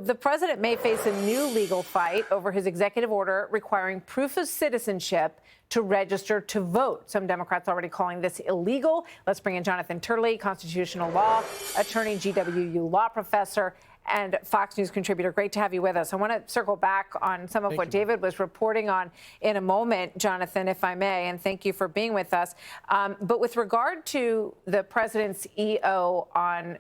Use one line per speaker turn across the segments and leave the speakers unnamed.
the president may face a new legal fight over his executive order requiring proof of citizenship to register to vote. Some Democrats already calling this illegal. Let's bring in Jonathan Turley, constitutional law attorney, GWU law professor, and Fox News contributor. Great to have you with us. I want to circle back on some of what David was reporting on in a moment, Jonathan, if I may, and thank you for being with us. But with regard to the president's EO on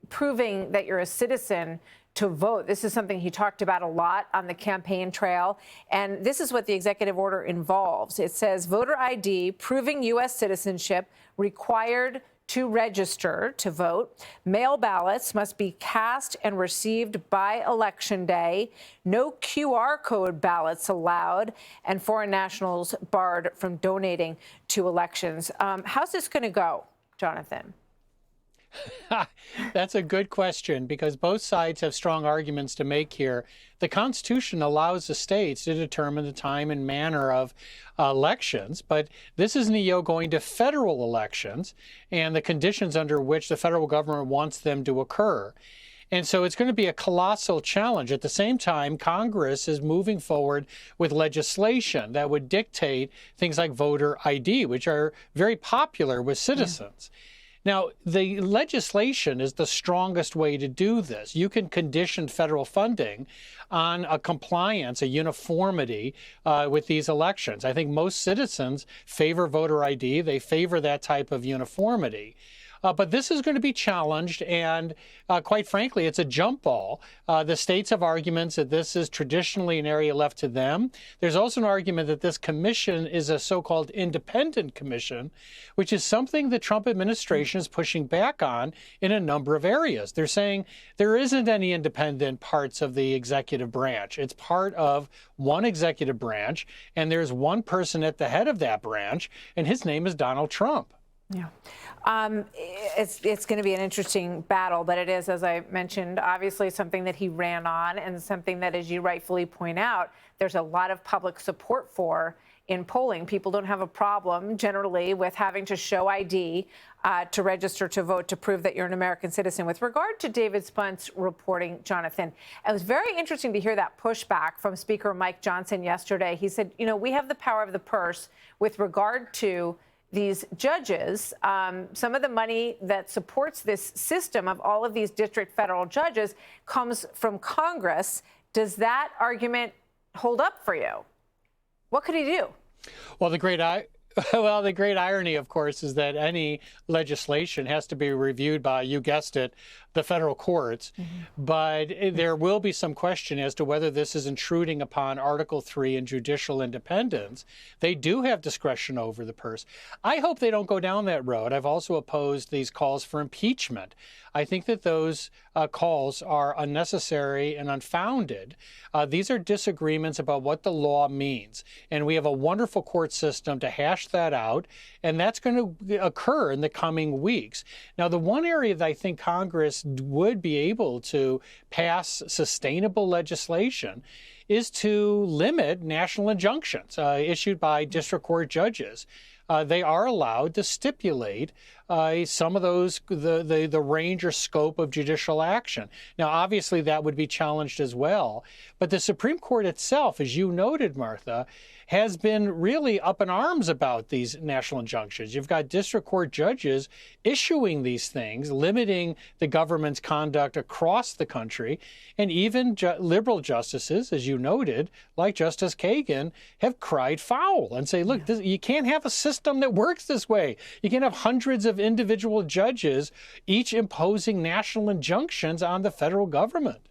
proving that you're a citizen to vote, this is something he talked about a lot on the campaign trail. And this is what the executive order involves. It says voter ID proving U.S. citizenship required to register to vote. Mail ballots must be cast and received by Election Day. No QR code ballots allowed, and foreign nationals barred from donating to elections. How's this going to go, Jonathan?
That's a good question, because both sides have strong arguments to make here. The Constitution allows the states to determine the time and manner of elections, but this is an EO going to federal elections and the conditions under which the federal government wants them to occur. And so it's going to be a colossal challenge. At the same time, Congress is moving forward with legislation that would dictate things like voter ID, which are very popular with citizens. Now, the legislation is the strongest way to do this. You can condition federal funding on a compliance, a uniformity with these elections. I think most citizens favor voter ID. They favor that type of uniformity. But this is going to be challenged, and quite frankly, it's a jump ball. The states have arguments that this is traditionally an area left to them. There's also an argument that this commission is a so-called independent commission, which is something the Trump administration is pushing back on in a number of areas. They're saying there isn't any independent parts of the executive branch. It's part of one executive branch, and there's one person at the head of that branch, and his name is Donald Trump.
Yeah. It's going to be an interesting battle, but it is, as I mentioned, obviously something that he ran on and something that, as you rightfully point out, there's a lot of public support for in polling. People don't have a problem generally with having to show ID to register to vote to prove that you're an American citizen. With regard to David Spunt's reporting, Jonathan, it was very interesting to hear that pushback from Speaker Mike Johnson yesterday. He said, you know, we have the power of the purse with regard to these judges. Some of the money that supports this system of all of these district federal judges comes from Congress. Does that argument hold up for you? What could he do?
Well, the great irony, of course, is that any legislation has to be reviewed by, you guessed it, the federal courts. But there will be some question as to whether this is intruding upon Article 3 and judicial independence. They do have discretion over the purse. I hope they don't go down that road. I've also opposed these calls for impeachment. I think that those calls are unnecessary and unfounded. These are disagreements about what the law means. And we have a wonderful court system to hash that out. And that's going to occur in the coming weeks. Now, the one area that I think Congress would be able to pass sustainable legislation is to limit national injunctions issued by district court judges. They are allowed to stipulate some of those, the range or scope of judicial action. Now, obviously, that would be challenged as well. But the Supreme Court itself, as you noted, Martha, has been really up in arms about these national injunctions. You've got district court judges issuing these things, limiting the government's conduct across the country, and even liberal justices, as you noted, like Justice Kagan, have cried foul and say, look, you can't have a system that works this way. You can't have hundreds of individual judges, each imposing national injunctions on the federal government.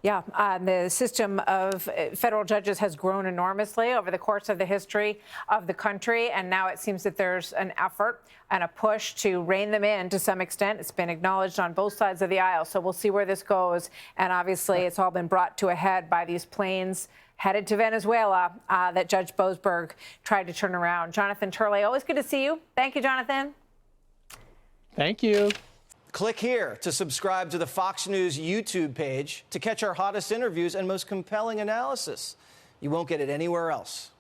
Yeah, the system of federal judges has grown enormously over the course of the history of the country, and now it seems that there's an effort and a push to rein them in to some extent. It's been acknowledged on both sides of the aisle, so we'll see where this goes. And obviously, it's all been brought to a head by these planes headed to Venezuela that Judge Boasberg tried to turn around. Jonathan Turley, always good to see you. Thank you, Jonathan.
Thank you.
Click here to subscribe to the Fox News YouTube page to catch our hottest interviews and most compelling analysis. You won't get it anywhere else.